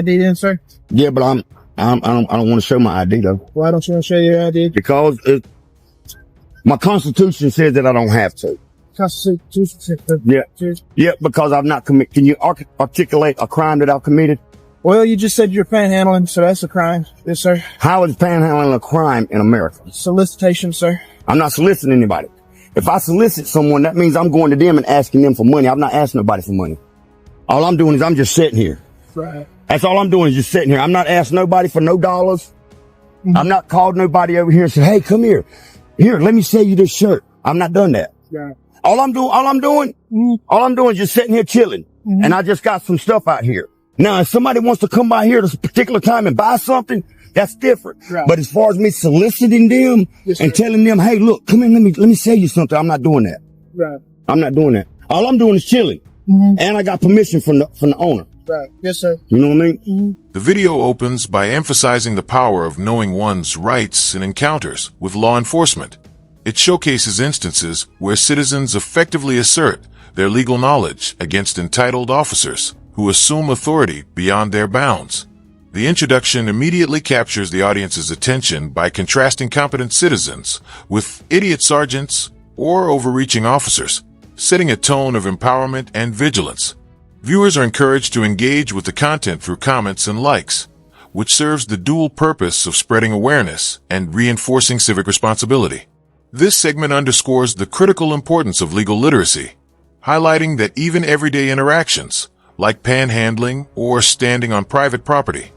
ID then, sir? Yeah, but I don't want to show my ID though. Why don't you want to show your ID? Because my Constitution says that I don't have to. Constitution says Yeah. Yeah, because I've not committed. Can you articulate a crime that I've committed? Well, you just said you're panhandling, so that's a crime. Yes, sir. How is panhandling a crime in America? Solicitation, sir. I'm not soliciting anybody. If I solicit someone, that means I'm going to them and asking them for money. I'm not asking nobody for money. All I'm doing is I'm just sitting here. Right. That's all I'm doing is just sitting here. I'm not asking nobody for no dollars. Mm-hmm. I'm not called nobody over here and said, hey, come here. Here, let me sell you this shirt. I'm not done that. Yeah. All I'm doing is just sitting here chilling. Mm-hmm. And I just got some stuff out here. Now, if somebody wants to come by here at a particular time and buy something, that's different. Right. But as far as me soliciting them and telling them, hey, look, come in, let me sell you something. I'm not doing that. Right. I'm not doing that. All I'm doing is chilling. Mm-hmm. And I got permission from the owner. Right. Yes, sir. You know what I mean? Mm-hmm. The video opens by emphasizing the power of knowing one's rights in encounters with law enforcement. It showcases instances where citizens effectively assert their legal knowledge against entitled officers who assume authority beyond their bounds. The introduction immediately captures the audience's attention by contrasting competent citizens with idiot sergeants or overreaching officers, setting a tone of empowerment and vigilance. Viewers are encouraged to engage with the content through comments and likes, which serves the dual purpose of spreading awareness and reinforcing civic responsibility. This segment underscores the critical importance of legal literacy, highlighting that even everyday interactions, like panhandling or standing on private property,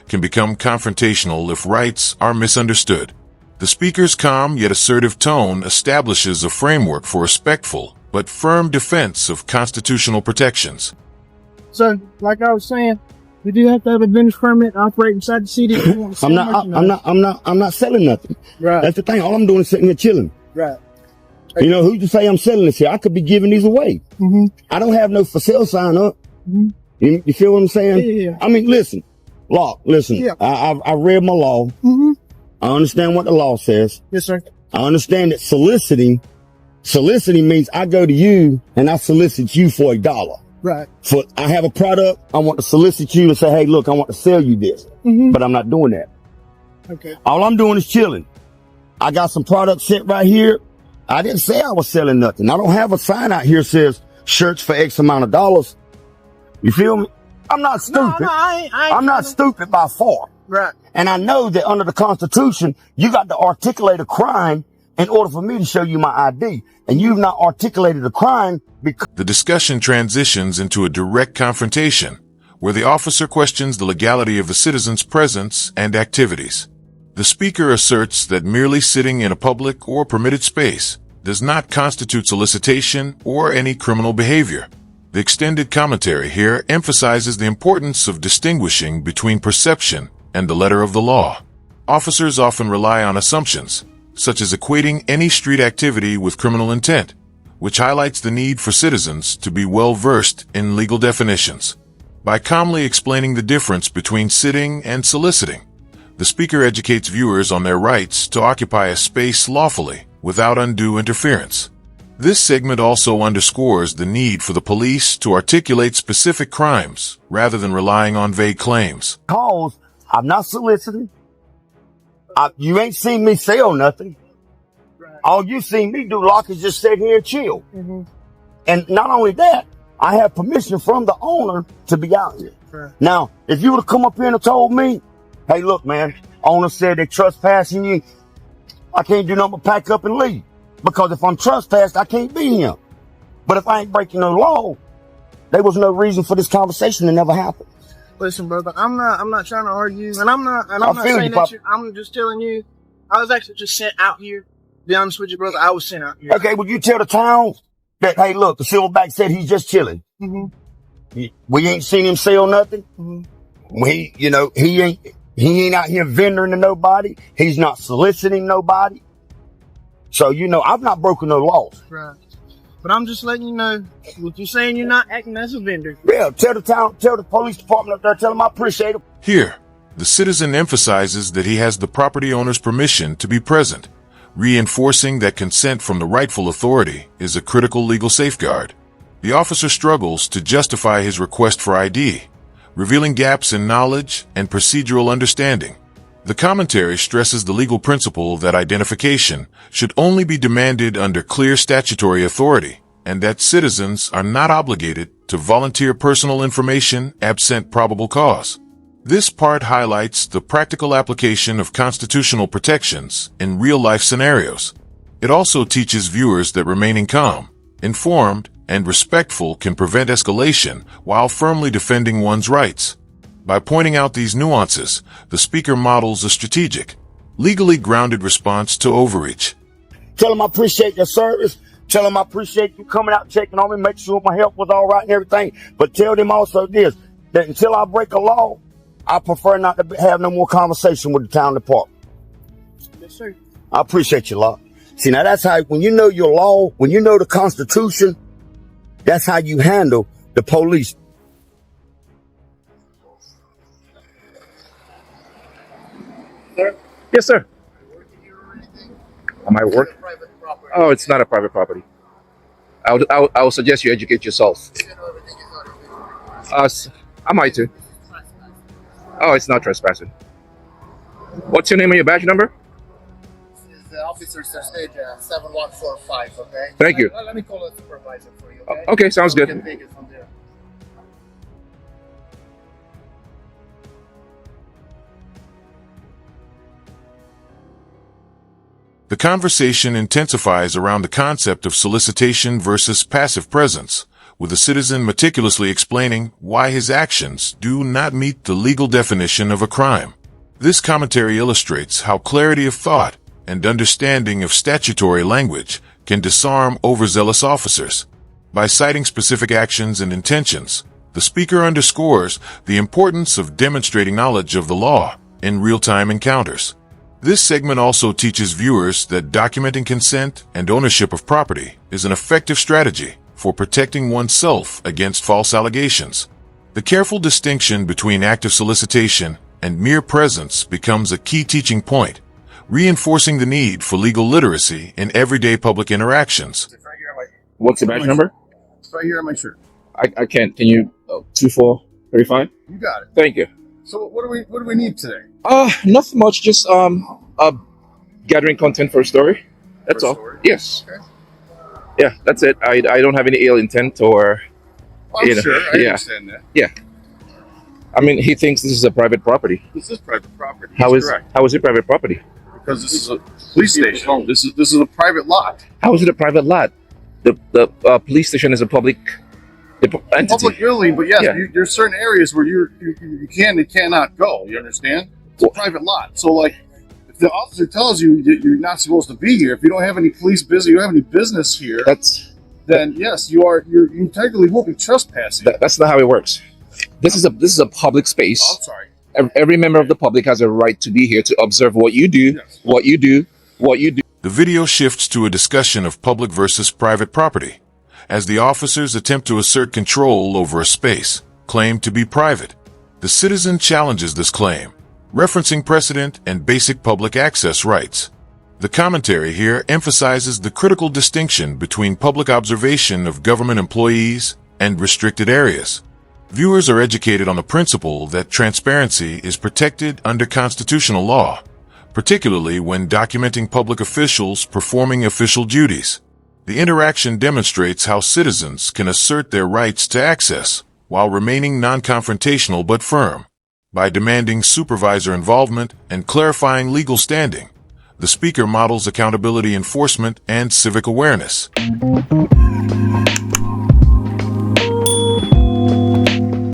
can become confrontational if rights are misunderstood. The speaker's calm yet assertive tone establishes a framework for respectful but firm defense of constitutional protections. So, like I was saying, you do have to have a vendor's permit and operate inside the city. I'm not selling nothing. Right. That's the thing. All I'm doing is sitting here chilling. Right. You know, who's to say I'm selling this here? I could be giving these away. Mm-hmm. I don't have no for sale sign up. Mm-hmm. You feel what I'm saying? Yeah. I mean, listen. Yeah. I read my law. Mm-hmm. I understand what the law says. Yes, sir. I understand that soliciting means I go to you and I solicit you for $1. Right. So I have a product. I want to solicit you and say, hey, look, I want to sell you this. Mm-hmm. But I'm not doing that. Okay. All I'm doing is chilling. I got some product set right here. I didn't say I was selling nothing. I don't have a sign out here that says shirts for X amount of dollars. You feel me? I'm not stupid. No, I'm not stupid by far. Right. And I know that under the Constitution, you got to articulate a crime in order for me to show you my ID. And you've not articulated a crime because... The discussion transitions into a direct confrontation, where the officer questions the legality of the citizen's presence and activities. The speaker asserts that merely sitting in a public or permitted space does not constitute solicitation or any criminal behavior. The extended commentary here emphasizes the importance of distinguishing between perception and the letter of the law. Officers often rely on assumptions, such as equating any street activity with criminal intent, which highlights the need for citizens to be well-versed in legal definitions. By calmly explaining the difference between sitting and soliciting, the speaker educates viewers on their rights to occupy a space lawfully, without undue interference. This segment also underscores the need for the police to articulate specific crimes, rather than relying on vague claims. Cause I'm not soliciting. You ain't seen me sell nothing. Right. All you seen me do, Locke, is just sit here and chill. Mm-hmm. And not only that, I have permission from the owner to be out here. Right. Now, if you would have come up here and told me, hey, look, man, owner said they're trespassing you, I can't do nothing but pack up and leave. Because if I'm trespassed, I can't be here. But if I ain't breaking no law, there was no reason for this conversation to never happen. Listen, brother, I'm not trying to argue, and I'm not saying that I'm just telling you, I was actually just sent out here. To be honest with you, brother, I was sent out here. Okay, would you tell the town that, hey, look, the silverback said he's just chilling. Mm-hmm. We ain't seen him sell nothing. Mm-hmm. He ain't out here vendoring to nobody. He's not soliciting nobody. So, I've not broken no laws. Right. But I'm just letting you know, what you're saying, you're not acting as a vendor. Yeah, tell the police department up there, tell them I appreciate them. Here, the citizen emphasizes that he has the property owner's permission to be present, reinforcing that consent from the rightful authority is a critical legal safeguard. The officer struggles to justify his request for ID, revealing gaps in knowledge and procedural understanding. The commentary stresses the legal principle that identification should only be demanded under clear statutory authority, and that citizens are not obligated to volunteer personal information absent probable cause. This part highlights the practical application of constitutional protections in real-life scenarios. It also teaches viewers that remaining calm, informed, and respectful can prevent escalation while firmly defending one's rights. By pointing out these nuances, the speaker models a strategic, legally grounded response to overreach. Tell them I appreciate your service. Tell them I appreciate you coming out checking on me, make sure my health was all right and everything. But tell them also this, that until I break a law, I prefer not to have no more conversation with the town department. Yes, sir. I appreciate you a lot. See, now that's how, when you know your law, when you know the Constitution, that's how you handle the police. Sir? Yes, sir. Am I work? Oh, it's not a private property. I would suggest you educate yourself. I might too. Oh, it's not trespassing. What's your name and your badge number? This is Officer Stage 7145, okay? Thank you. Let me call a supervisor for you, okay? Okay, sounds We good. can take it from there. The conversation intensifies around the concept of solicitation versus passive presence, with the citizen meticulously explaining why his actions do not meet the legal definition of a crime. This commentary illustrates how clarity of thought and understanding of statutory language can disarm overzealous officers. By citing specific actions and intentions, the speaker underscores the importance of demonstrating knowledge of the law in real-time encounters. This segment also teaches viewers that documenting consent and ownership of property is an effective strategy for protecting oneself against false allegations. The careful distinction between active solicitation and mere presence becomes a key teaching point, reinforcing the need for legal literacy in everyday public interactions. It's right here on my, What's the badge number? it's right here on my shirt. I can't. Can you? 2435. You got it. Thank you. So what do we need today? Nothing much. Just gathering content for a story. That's For a all. story? Yes. Okay. Yeah, that's it. I don't have any ill intent or. I'm You know, sure. I yeah. understand that. I mean, he thinks this is a private property. This is private property. How He's is correct. it private property? Because this is a police station. This is a private lot. How is it a private lot? The police station is a public entity. Public building, but yes, Yeah. there's certain areas where you can and cannot go. You understand? It's a private lot. So like, if the officer tells you that you're not supposed to be here, if you don't have any police business, you don't have any business here, then yes, you technically will be trespassing. That's not how it works. This is a public space. Oh, I'm sorry. Every member of the public has a right to be here to observe what you do, Yes. what you do. The video shifts to a discussion of public versus private property, as the officers attempt to assert control over a space claimed to be private. The citizen challenges this claim, referencing precedent and basic public access rights. The commentary here emphasizes the critical distinction between public observation of government employees and restricted areas. Viewers are educated on the principle that transparency is protected under constitutional law, particularly when documenting public officials performing official duties. The interaction demonstrates how citizens can assert their rights to access while remaining non-confrontational but firm. By demanding supervisor involvement and clarifying legal standing, the speaker models accountability enforcement and civic awareness.